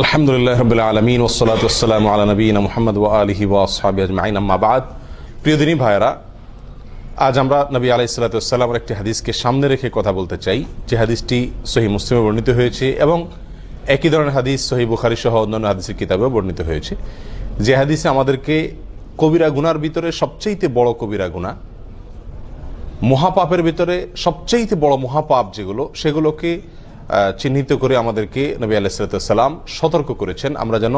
আলহামদুলিল্লাহ রাব্বিল আলামিন ওয়াসসালাতু ওয়াসসালামু আলা নবিয়িনা মুহাম্মদ ওয়া আলিহি ওয়া আসহাবিহি আজমাইন, আম্মা বাদ। প্রিয় দিনী ভাইরা, আজ আমরা নবী আলাইহিস সালাতু ওয়াসসালামের একটি হাদিসকে সামনে রেখে কথা বলতে চাই, যে হাদিসটি সহিহ মুসলিমে বর্ণিত হয়েছে এবং একই ধরনের হাদিস সহিহ বুখারী সহ অন্যান্য হাদিসের কিতাবেও বর্ণিত হয়েছে। যে হাদিসে আমাদেরকে কবিরা গুনার ভিতরে সবচেয়ে বড় কবিরা গুনাহ, মহাপাপের ভিতরে সবচেয়ে বড় মহাপাপ যেগুলো, সেগুলোকে চিহ্নিত করে আমাদেরকে নবী আলাইহিস সালাতু ওয়াসসালাম সতর্ক করেছেন, আমরা যেন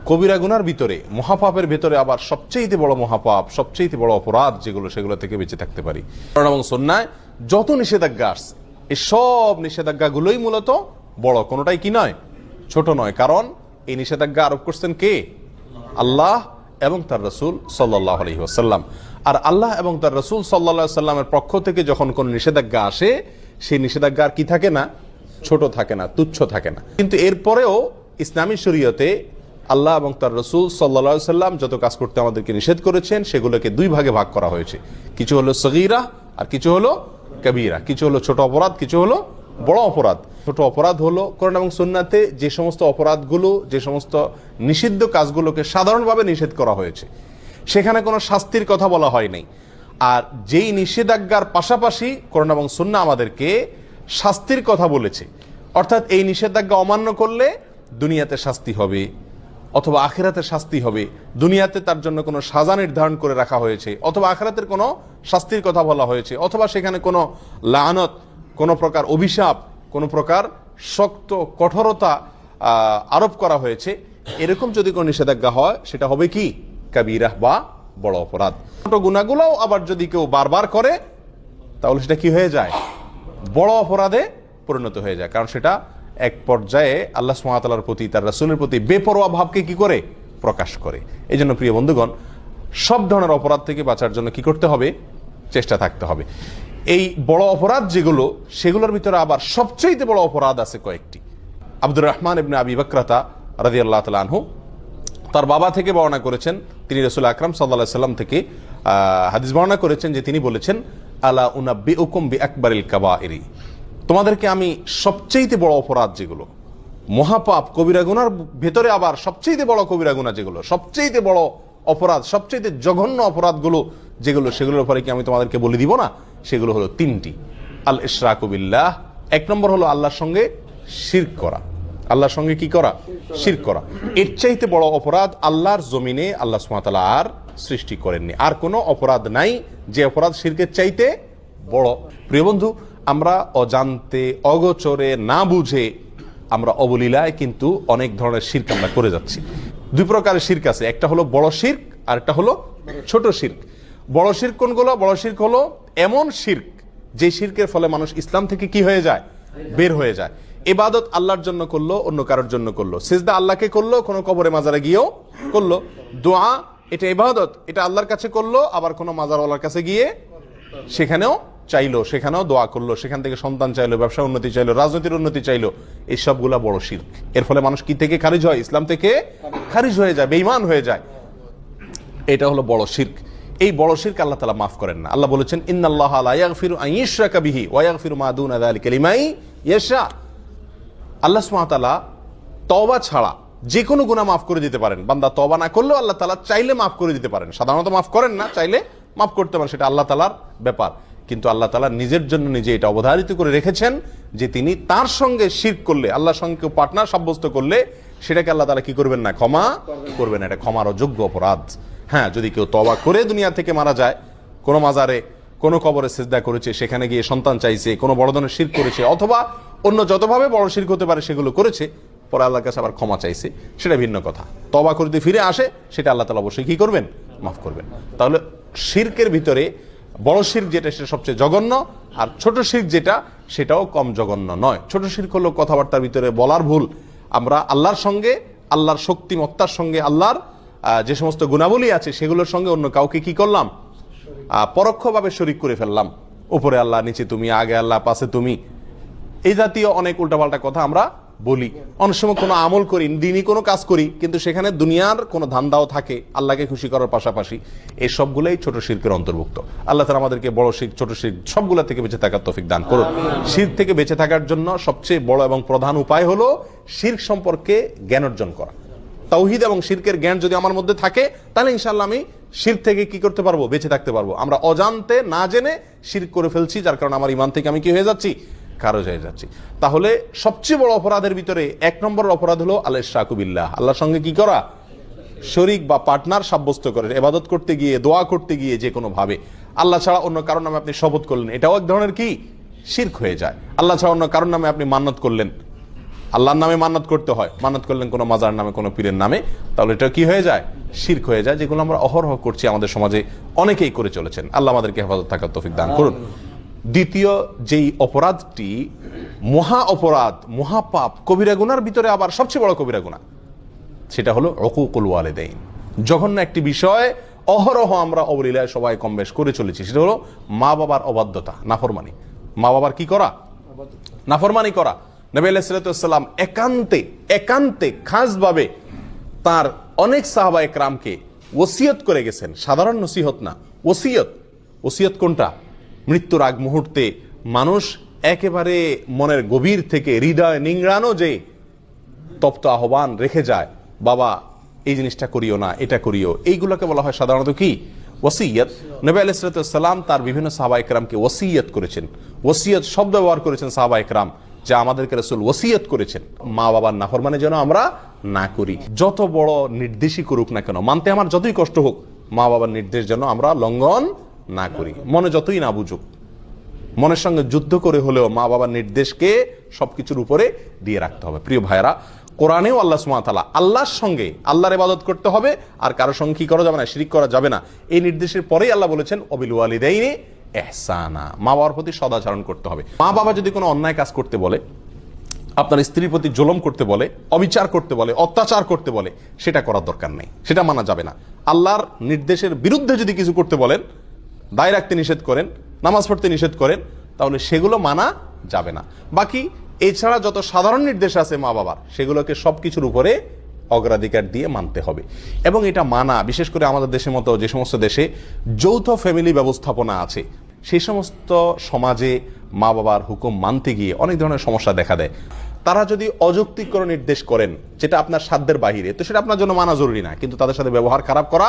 কবিরা গুনার ভিতরে, মহাপাপের ভিতরে আবার সবচেয়ে বড় মহাপাপ, সবচেয়ে বড় অপরাধ যেগুলো, সেগুলো থেকে বেঁচে থাকতে পারি। কোরআন এবং সুন্নাহয় যত নিষেধাজ্ঞা আসছে, এই সব নিষেধাজ্ঞাগুলোই মূলত বড়, কোনোটাই কি নয়, ছোট নয়। কারণ এই নিষেধাজ্ঞা আরোপ করছেন কে? আল্লাহ এবং তার রাসূল সাল্লাল্লাহু আলাইহি ওয়াসাল্লাম। আর আল্লাহ এবং তার রাসূল সাল্লাল্লাহু আলাইহি ওয়াসাল্লামের পক্ষ থেকে যখন কোন নিষেধাজ্ঞা আসে, সেই নিষেধাজ্ঞা আর কি থাকে না, ছোট থাকে না, তুচ্ছ থাকে না। কিন্তু এরপরেও ইসলামী শরীয়তে আল্লাহ এবং তার রাসূল সাল্লাল্লাহু আলাইহি ওয়াসাল্লাম যত কাজ করতে আমাদেরকে নিষেধ করেছেন, সেগুলোকে দুই ভাগে ভাগ করা হয়েছে। কিছু হলো সগীরা আর কিছু হলো কবীরা। কিছু হলো ছোট অপরাধ, কিছু হলো বড় অপরাধ। ছোট অপরাধ হলো কোরআন এবং সুন্নাতে যে সমস্ত অপরাধগুলো, যে সমস্ত নিষিদ্ধ কাজগুলোকে সাধারণভাবে নিষেধ করা হয়েছে, সেখানে কোনো শাস্তির কথা বলা হয় নাই। আর যেই নিষেধাজ্ঞার পাশাপাশি কোরআন এবং সুন্নাহ আমাদেরকে শাস্তির কথা বলেছে, অর্থাৎ এই নিষেধাজ্ঞা অমান্য করলে দুনিয়াতে শাস্তি হবে অথবা আখিরাতে শাস্তি হবে। দুনিয়াতে তার জন্য কোনো সাজা নির্ধারণ করে রাখা হয়েছে, অথবা আখিরাতের কোনো শাস্তির কথা বলা হয়েছে, অথবা সেখানে কোনো লানত, কোনো প্রকার অভিশাপ, কোনো প্রকার শক্ত কঠোরতা আরোপ করা হয়েছে। এরকম যদি কোনো নিষেধাজ্ঞা হয়, সেটা হবে কি? কাবীরা বা বড় অপরাধ। ছোট গুনাহগুলোও আবার যদি কেউ বারবার করে, তাহলে সেটা কি হয়ে যায়? বড় অপরাধে পরিণত হয়ে যায়। কারণ সেটা এক পর্যায়ে আল্লাহ সুবহানাহু ওয়া তাআলার প্রতি, তার রাসূলের প্রতি বেপরোয়া ভাবকে কি করে? প্রকাশ করে। এই জন্য প্রিয় বন্ধুগণ, সব ধরনের অপরাধ থেকে বাঁচার জন্য কি করতে হবে? চেষ্টা থাকতে হবে। এই বড় অপরাধ যেগুলো, সেগুলোর ভিতরে আবার সবচেয়ে বড় অপরাধ আছে কয়েকটি। আব্দুর রহমান ইবনে আবি বকরাতা রাদিয়াল্লাহু তাআলা আনহু তার বাবা থেকে বর্ণনা করেছেন, তিনি রাসূল আকরাম সাল্লাল্লাহু আলাইহি সাল্লাম থেকে হাদিস বর্ণনা করেছেন যে তিনি বলেছেন, আলা উনাব্বিউকুম বিআকবারিল কাবাইরি, তোমাদেরকে আমি সবচেয়ে বড় অপরাধ যেগুলো, মহাপাপ, কবিরা গুনার ভেতরে আবার সবচেয়ে বড় কবিরা গুনাহ যেগুলো, সবচেয়ে বড় অপরাধ, সবচেয়ে জঘন্য অপরাধগুলো যেগুলো, সেগুলোর উপরে কি আমি তোমাদেরকে বলে দিব না? সেগুলো হলো তিনটি। আল ইশরাকু বিল্লাহ, এক নম্বর হলো আল্লাহর সঙ্গে শিরক করা। আল্লাহর সঙ্গে কি করা? শিরক করা। এর চাইতে বড় অপরাধ আল্লাহর জমিনে আল্লাহ সুবহানাহু ওয়া তাআলা আর সৃষ্টি করেননি। আর কোনো অপরাধ নাই যে অপরাধ শিরকের চাইতে বড়। প্রিয় বন্ধু, আমরা অজান্তে, অগোচরে, না বুঝে আমরা অবলীলায় কিন্তু অনেক ধরনের শিরক আমরা করে যাচ্ছি। দুই প্রকারের শিরক আছে, একটা হলো বড় শিরক আর একটা হলো ছোট শিরক। বড় শিরক কোনগুলো? বড় শিরক হলো এমন শিরক যে শিরকের ফলে মানুষ ইসলাম থেকে কি হয়ে যায়? বের হয়ে যায়। ইবাদত আল্লাহর জন্য করলো, অন্য কারোর জন্য করলো। সিজদা আল্লাহকে করলো, কোনো কবরে মাজারে গিয়েও করলো। দোয়া, এটা ইবাদত, এটা আল্লাহর কাছে করলো, আবার কোনো মাজারওয়ালার কাছে গিয়ে সেখানেও চাইলো, সেখানেও দোয়া করলো, সেখান থেকে সন্তান চাইলো, ব্যবসা উন্নতি চাইলো, রাজনীতির উন্নতি চাইলো। এই সবগুলা বড় শিরক। এর ফলে মানুষ কি থেকে খারিজ হয়? ইসলাম থেকে খারিজ হয়ে যায়, বেঈমান হয়ে যায়। এটা হলো বড় শিরক। এই বড় শিরক আল্লাহ তাআলা মাফ করেন না। আল্লাহ বলেছেন, ইন্নাল্লাহা লা ইয়াগফিরু আন ইউশরাকা বিহি ওয়া ইয়াগফিরু মা দুনা যালিকা লিমান ইয়াশা। আল্লাহ সুবহানাহু ওয়া তাআলা তওবা ছাড়া যে কোনো গুনাহ মাফ করে দিতে পারেন। বান্দা তওবা না করলেও আল্লাহ তাআলা চাইলে মাফ করে দিতে পারেন। সাধারণত মাফ করেন না, চাইলে মাফ করতে পারেন, সেটা আল্লাহ তাআলার ব্যাপার। কিন্তু আল্লাহ তাআলা নিজের জন্য নিজে এটা অবধারিত করে রেখেছেন যে তিনি তার সঙ্গে শিরক করলে, আল্লাহর সঙ্গে কেউ পার্টনার সাব্যস্ত করলে, সেটাকে আল্লাহ তাআলা কি করবেন না? ক্ষমা করবেন। এটা ক্ষমার অযোগ্য অপরাধ। হ্যাঁ, যদি কেউ তওবা করে দুনিয়া থেকে মারা যায়, কোনো মাজারে, কোনো কবরে সিজদা করেছে, সেখানে গিয়ে সন্তান চাইছে, কোনো বড় ধরনের শিরক করেছে, অথবা অন্য যতভাবে বড় শিরক হতে পারে সেগুলো করেছে, পরে আল্লাহর কাছে আবার ক্ষমা চাইছে, সেটা ভিন্ন কথা। তওবা করতে ফিরে আসে, সেটা আল্লাহ তাআলা অবশ্যই কি করবেন? মাফ করবেন। তাহলে শিরকের ভিতরে বড় শিরক যেটা, সেটা সবচেয়ে জঘন্য, আর ছোট শিরক যেটা, সেটাও কম জঘন্য নয়। ছোট শিরক হলো কথাবার্তার ভিতরে বলার ভুল। আমরা আল্লাহর সঙ্গে, আল্লাহর শক্তিমত্তার সঙ্গে, আল্লাহর যে সমস্ত গুণাবলী আছে সেগুলোর সঙ্গে অন্য কাউকে কি করলাম? পরোক্ষভাবে শরীক করে ফেললাম। উপরে আল্লাহ, নিচে তুমি, আগে আল্লাহ, পাশে তুমি, এই জাতীয় অনেক উল্টাপাল্টা কথা আমরা বলি, অনেক সময় কোনো আমল করি, দিনই কোনো কাজ করি, কিন্তু সেখানে দুনিয়ার কোনো ধান্দাও থাকে আল্লাহকে খুশি করার পাশাপাশি। এই সবগুলোই ছোট শিরকের অন্তর্ভুক্ত। আল্লাহ তাআলা আমাদেরকে বড় শিরক, ছোট শিরক সবগুলা থেকে বেঁচে থাকার তৌফিক দান করুন। শিরক থেকে বেঁচে থাকার জন্য সবচেয়ে বড় এবং প্রধান উপায় হলো শিরক সম্পর্কে জ্ঞান অর্জন করা। তাওহীদ এবং শিরকের জ্ঞান যদি আমার মধ্যে থাকে, তাহলে ইনশাআল্লাহ আমি শিরক থেকে কি করতে পারবো? বেঁচে থাকতে পারবো। আমরা অজান্তে না জেনে শিরক করে ফেলছি, যার কারণে আমার ঈমান থেকে আমি কি হয়ে যাচ্ছি? খারজ হয়ে যাচ্ছি। তাহলে সবচেয়ে বড় অপরাধের ভিতরে 1 নম্বর অপরাধ হলো আল ইশরাকু বিল্লাহ, আল্লাহর সঙ্গে কি করা? শরীক বা পার্টনার সাব্যস্ত করে ইবাদত করতে গিয়ে, দোয়া করতে গিয়ে যে কোনো ভাবে আল্লাহ ছাড়া অন্য কারোর নামে আপনি শপথ করলেন, এটাও এক ধরনের কি? শিরক হয়ে যায়। আল্লাহ ছাড়া অন্য কারোর নামে আপনি মান্নত করলেন, আল্লাহর নামে মান্নত করতে হয়, মান্নত করলেন কোনো মাজার নামে, কোনো পীরের নামে, তাহলে এটা কি হয়ে যায়? শিরক হয়ে যায়, যেগুলো আমরা অহরহ করছি, আমাদের সমাজে অনেকেই করে চলেছেন। আল্লাহ আমাদেরকে হেফাজত থাকার তৌফিক দান করুন। দ্বিতীয় যেই অপরাধটি মহা অপরাধ, মহাপাপ, কবিরা গুনার ভিতরে আবার সবচেয়ে বড় কবিরা গুনাহ, সেটা হলো উকুকুল ওয়ালিদাইন। জঘন্য একটি বিষয়, অহরহ আমরা অবলীলায় সবাই কম বেশ করে চলেছি, সেটা হলো মা বাবার অবাধ্যতা, নাফরমানি। মা বাবার কি করা? নাফরমানি করা। নবী আলাইহিস সালাতু ওয়াস সালাম একান্তে খাসভাবে তার অনেক সাহাবায়ে কেরামকে ওসিয়ত করে গেছেন। সাধারণ নসিহত না, ওসিয়ত কোনটা? মৃত্যুর আগ মুহূর্তে মানুষ একেবারে মনের গভীর থেকে হৃদয় নিংড়ানো যে তপ্ত আহ্বান রেখে যায়, বাবা এই জিনিসটা করিও না, এটা করিও, এইগুলোকে বলা হয় সাধারণত কি? ওসিয়ত। নবী আলাইহিস সালাতু ওয়াস সালাম তার বিভিন্ন সাহাবায়ে কেরামকে ওসিয়ত করেছেন। ওসিয়ত শব্দ ব্যবহার করেছেন সাহাবায়ে কেরাম, যে আমাদেরকে রাসূল ওসিয়ত করেছেন মা বাবার নাফরমানি যেন আমরা না করি। যত বড় নির্দেশই করুক না কেন, মানতে আমার যতই কষ্ট হোক, মা বাবার নির্দেশ যেন আমরা লঙ্ঘন না করি। মনে যতই না বুঝুক, মনের সঙ্গে যুদ্ধ করে হলেও মা বাবার নির্দেশকে সবকিছুর উপরে দিয়ে রাখতে হবে। প্রিয় ভাইরা, কোরআনেও আল্লাহ সুবহানাহু ওয়া তাআলা আল্লাহর সঙ্গে আল্লাহর ইবাদত করতে হবে, আর কারোর সঙ্গে কি করা যাবে না? শিরক করা যাবে না। এই নির্দেশের পরেই আল্লাহ বলেছেন ওয়াবিল ওয়ালিদাইনি ইহসানা, মা বাবার প্রতি সদাচরণ করতে হবে। মা বাবা যদি কোনো অন্যায় কাজ করতে বলে, আপনার স্ত্রীর প্রতি জুলুম করতে বলে, অবিচার করতে বলে, অত্যাচার করতে বলে, সেটা করার দরকার নেই, সেটা মানা যাবে না। আল্লাহর নির্দেশের বিরুদ্ধে যদি কিছু করতে বলেন, দায় রাখতে নিষেধ করেন, নামাজ পড়তে নিষেধ করেন, তাহলে সেগুলো মানা যাবে না। বাকি এছাড়া যত সাধারণ নির্দেশ আছে মা বাবার, সেগুলোকে সবকিছুর উপরে অগ্রাধিকার দিয়ে মানতে হবে। এবং এটা মানা, বিশেষ করে আমাদের দেশের মতো যে সমস্ত দেশে যৌথ ফ্যামিলি ব্যবস্থাপনা আছে, সেই সমস্ত সমাজে মা বাবার হুকুম মানতে গিয়ে অনেক ধরনের সমস্যা দেখা দেয়। তারা যদি অযৌক্তিক কোনো নির্দেশ করেন যেটা আপনার সাধ্যের বাহিরে, তো সেটা আপনার জন্য মানা জরুরি না, কিন্তু তাদের সাথে ব্যবহার খারাপ করা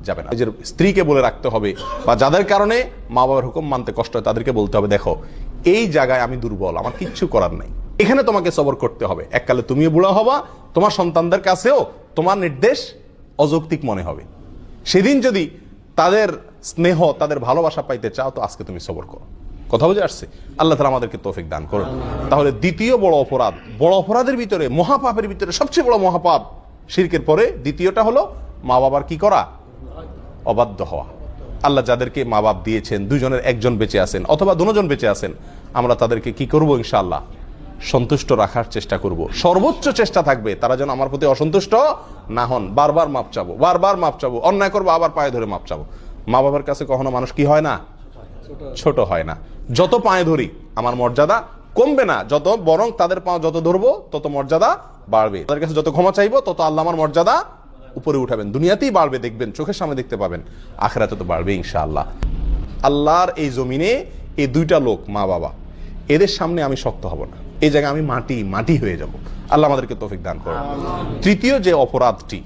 যাবে না। নিজের স্ত্রীকে বলে রাখতে হবে, বা যাদের কারণে মা বাবার হুকুম মানতে কষ্ট হয় তাদেরকে বলতে হবে, দেখো এই জায়গায় আমি দুর্বল, আমার কিচ্ছু করার নাই, এখানে তোমাকে সবর করতে হবে। এককালে তুমিও বুড়া হবা, তোমার সন্তানদের কাছেও তোমার নির্দেশ অযৌক্তিক মনে হবে। সেদিন যদি তাদের স্নেহ, তাদের ভালোবাসা পাইতে চাও, তো আজকে তুমি সবর করো। কথা বুঝে আসছে? আল্লাহ তাআলা আমাদেরকে তৌফিক দান করুন। তাহলে দ্বিতীয় বড় অপরাধ, বড় অপরাধের ভিতরে, মহাপাপের ভিতরে সবচেয়ে বড় মহাপাপ, শিরকের পরে দ্বিতীয়টা হলো মা বাবার কি করা? অবাধ্য হওয়া। আল্লাহ যাদেরকে মা বাপ দিয়েছেন, দুজনের একজন বেঁচে আছেন অথবা দুজন বেঁচে আছেন, আমরা তাদেরকে কি করব? ইনশাআল্লাহ সন্তুষ্ট রাখার চেষ্টা করব। সর্বোচ্চ চেষ্টা থাকবে তারা যেন আমার প্রতি অসন্তুষ্ট না হন। বারবার মাপ চাবো, বারবার মাপ চাবো, অন্যায় করবো আবার পায়ে ধরে মাপ চাবো। মা বাবার কাছে কখনো মানুষ কি হয় না? ছোট হয় না। যত পায়ে ধরি আমার মর্যাদা কমবে না, যত বরং তাদের পা যত ধরবো তত মর্যাদা বাড়বে। তাদের কাছে যত ক্ষমা চাইবো তত আল্লাহ আমার মর্যাদা উপরে উঠাবেন। দুনিয়াতেই বাড়বে, দেখবেন, চোখের সামনে দেখতে পাবেন, আখিরাতে তো বাড়বে ইনশাআল্লাহ। আল্লাহর এই জমিনে এই দুইটা লোক, মা বাবা, এদের সামনে আমি শক্ত হব না, এই জায়গায় আমি মাটি হয়ে যাব। আল্লাহ আমাদেরকে তৌফিক দান করুন। তৃতীয় যে অপরাধটি,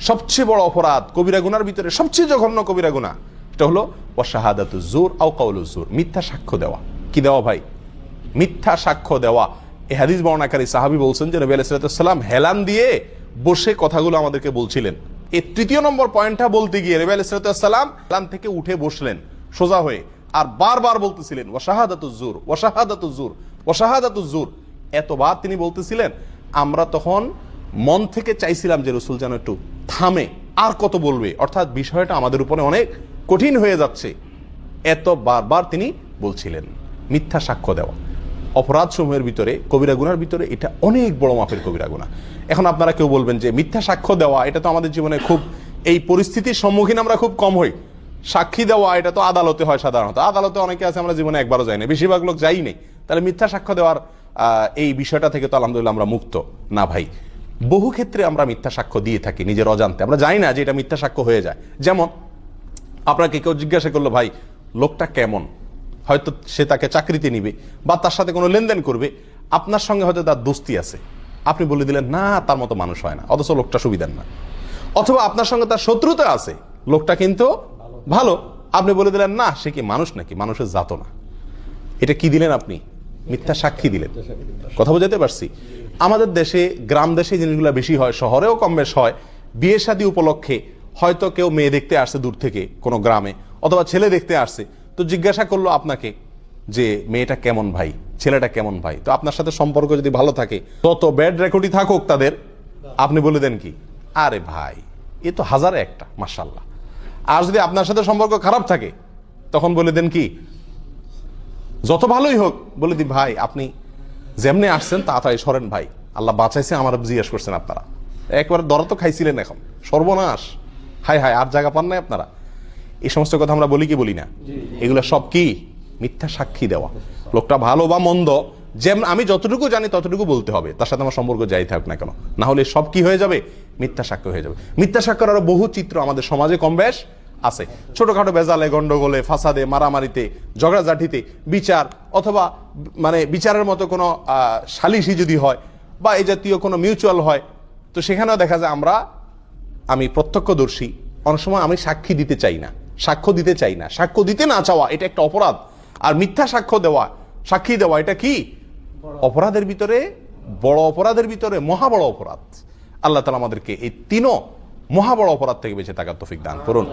সবচেয়ে বড় অপরাধ, কবিরা গুনার ভিতরে সবচেয়ে জঘন্য কবিরা গুনাহ, এটা হলো ওয়াশাহাদাতুজ জুর আও কাউলুজ জুর, মিথ্যা সাক্ষ্য দেওয়া। কি দেওয়া ভাই? মিথ্যা সাক্ষ্য দেওয়া। এই হাদিস বর্ণনাকারী সাহাবী বলছেন যে নবী আলাইহিস সালাম হেলান দিয়ে বসে কথাগুলো আমাদেরকে বলছিলেন। এই তৃতীয় নম্বর পয়েন্টটা বলতে গিয়ে নবী আলাইহিস সালাম হেলান থেকে উঠে বসলেন সোজা হয়ে, আর বারবার বলতেছিলেন ওয়াশাহাদাতুজ জুর, ওয়াশাহাদাতুজ জুর, ওয়াশাহাদাতুজ জুর। এতবার তিনি বলতেছিলেন, আমরা তখন মন থেকে চাইছিলাম যে রাসূল যেন একটু থামে, আর কত বলবে, অর্থাৎ বিষয়টা আমাদের উপরে অনেক কঠিন হয়ে যাচ্ছে। এত বারবার তিনি বলছিলেন। মিথ্যা সাক্ষ্য দেওয়া অপরাধ সমূহের ভিতরে, কবিরা গুনার ভিতরে এটা অনেক বড় মাপের কবিরা গুনাহ। এখন আপনারা কেউ বলবেন যে মিথ্যা সাক্ষ্য দেওয়া, এটা তো আমাদের জীবনে খুব, এই পরিস্থিতির সম্মুখীন আমরা খুব কম হই। সাক্ষী দেওয়া এটা তো আদালতে হয় সাধারণত, আদালতে অনেকে আছে আমরা জীবনে একবারও যাই না, বেশিরভাগ লোক যাই নেই। তাহলে মিথ্যা সাক্ষ্য দেওয়ার এই বিষয়টা থেকে তো আলহামদুলিল্লাহ আমরা মুক্ত না ভাই। বহু ক্ষেত্রে আমরা মিথ্যা সাক্ষ্য দিয়ে থাকি নিজের অজান্তে, আমরা জানি না যে এটা মিথ্যা সাক্ষ্য হয়ে যায়। যেমন আপনাকে কেউ জিজ্ঞাসা করলো, ভাই লোকটা কেমন, হয়তো সে তাকে চাকরিতে নিবে বা তার সাথে কোনো লেনদেন করবে, আপনার সঙ্গে হয়তো তার দোস্তি আছে, আপনি বলে দিলেন না তার মতো মানুষ হয় না, অথচ লোকটা সুবিধার না। অথবা আপনার সঙ্গে তার শত্রুতা আছে, লোকটা কিন্তু ভালো, আপনি বলে দিলেন না সে কি মানুষ নাকি, মানুষের জাত না। এটা কি দিলেন আপনি? মিথ্যা সাক্ষী দিলেন। কথা বোঝাতে পারছি? আমাদের দেশে, গ্রাম দেশে জিনিসগুলো বেশি হয়, শহরেও কম বেশ হয়। বিয়ে শাদী উপলক্ষে হয়তো কেউ মেয়ে দেখতে আসছে দূর থেকে কোনো গ্রামে, অথবা ছেলে দেখতে আসছে, তো জিজ্ঞাসা করলো আপনাকে যে মেয়েটা কেমন ভাই, ছেলেটা কেমন ভাই। তো আপনার সাথে সম্পর্ক যদি ভালো থাকে, তত ব্যাড রেকর্ডই থাকুক তাদের, আপনি বলে দেন কি, আরে ভাই এ তো হাজারে একটা, মাশাআল্লাহ। আর যদি আপনার সাথে সম্পর্ক খারাপ থাকে, তখন বলে দেন কি, যত ভালোই হোক বলে দি ভাই আপনি যেমনি আসছেন তাড়াতাড়ি সরেন ভাই, আল্লাহ বাঁচাইছে, আমার জিজ্ঞেস করছেন আপনারা, একবার দরা তো খাইছিলেন, এখন সর্বনাশ, হায় হায়, আর জায়গা পান নাই আপনারা। এই সমস্ত কথা আমরা বলি কি বলি না? এগুলো সব কি মিথ্যা সাক্ষী দেওয়া। লোকটা ভালো বা মন্দ, যেমন আমি যতটুকু জানি ততটুকু বলতে হবে, তার সাথে আমার সম্পর্ক যাই থাকুক না কেন, না হলে সব কি হয়ে যাবে, মিথ্যা সাক্ষ্য হয়ে যাবে। মিথ্যা সাক্ষ্যের আরো বহু চিত্র আমাদের সমাজে কম বেশ আছে। ছোটখাটো বেজালে, গন্ডগোলে, ফাসাদে, মারামারিতে, ঝগড়াঝাটিতে, বিচার অথবা মানে বিচারের মতো কোনো সালিশি যদি হয় বা এই জাতীয় কোনো মিউচুয়াল হয়, তো সেখানেও দেখা যায় আমি প্রত্যক্ষদর্শী, অনেক সময় আমি সাক্ষী দিতে চাই না, সাক্ষ্য দিতে চাই না। সাক্ষ্য দিতে না চাওয়া এটা একটা অপরাধ, আর মিথ্যা সাক্ষ্য দেওয়া, সাক্ষী দেওয়া, এটা কি অপরাধের ভিতরে, বড় অপরাধের ভিতরে মহা বড় অপরাধ। আল্লাহ তাআলা আমাদেরকে এই তিনও মহা বড় অপরাধ থেকে বেঁচে থাকার তৌফিক দান করুন।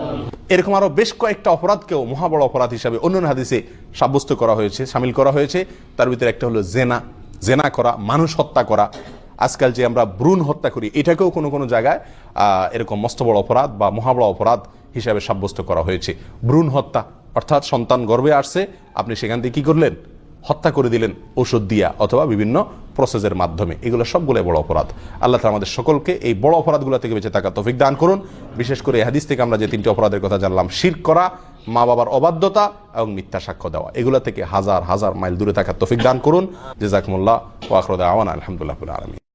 এরকম আরো বেশ কয়েকটা অপরাধকেও মহা বড় অপরাধ হিসাবে অন্যান্য হাদিসে সাব্যস্ত করা হয়েছে, শামিল করা হয়েছে। তার ভিতরে একটা হলো জেনা করা, মানুষ হত্যা করা। আজকাল যে আমরা ভ্রূণ হত্যা করি, এটাকেও কোনো কোনো জায়গায় এরকম মস্ত বড় অপরাধ বা মহা বড় অপরাধ হিসাবে সাব্যস্ত করা হয়েছে। ভ্রূণ হত্যা অর্থাৎ সন্তান গর্ভে আসছে, আপনি সেখান থেকে কি করলেন, হত্যা করে দিলেন ওষুধ দিয়া অথবা বিভিন্ন প্রসেসের মাধ্যমে। এগুলো সবগুলো বড় অপরাধ। আল্লাহ তাআলা আমাদের সকলকে এই বড় অপরাধগুলো থেকে বেঁচে থাকার তৌফিক দান করুন। বিশেষ করে এই হাদিস থেকে আমরা যে তিনটি অপরাধের কথা জানলাম, শিরক করা, মা বাবার অবাধ্যতা এবং মিথ্যা সাক্ষ্য দেওয়া, এগুলো থেকে হাজার হাজার মাইল দূরে থাকার তৌফিক দান করুন। জাযাকুমুল্লাহ ওয়া আখিরু দাওয়ানা আলহামদুলিল্লাহি রাব্বিল আলামিন।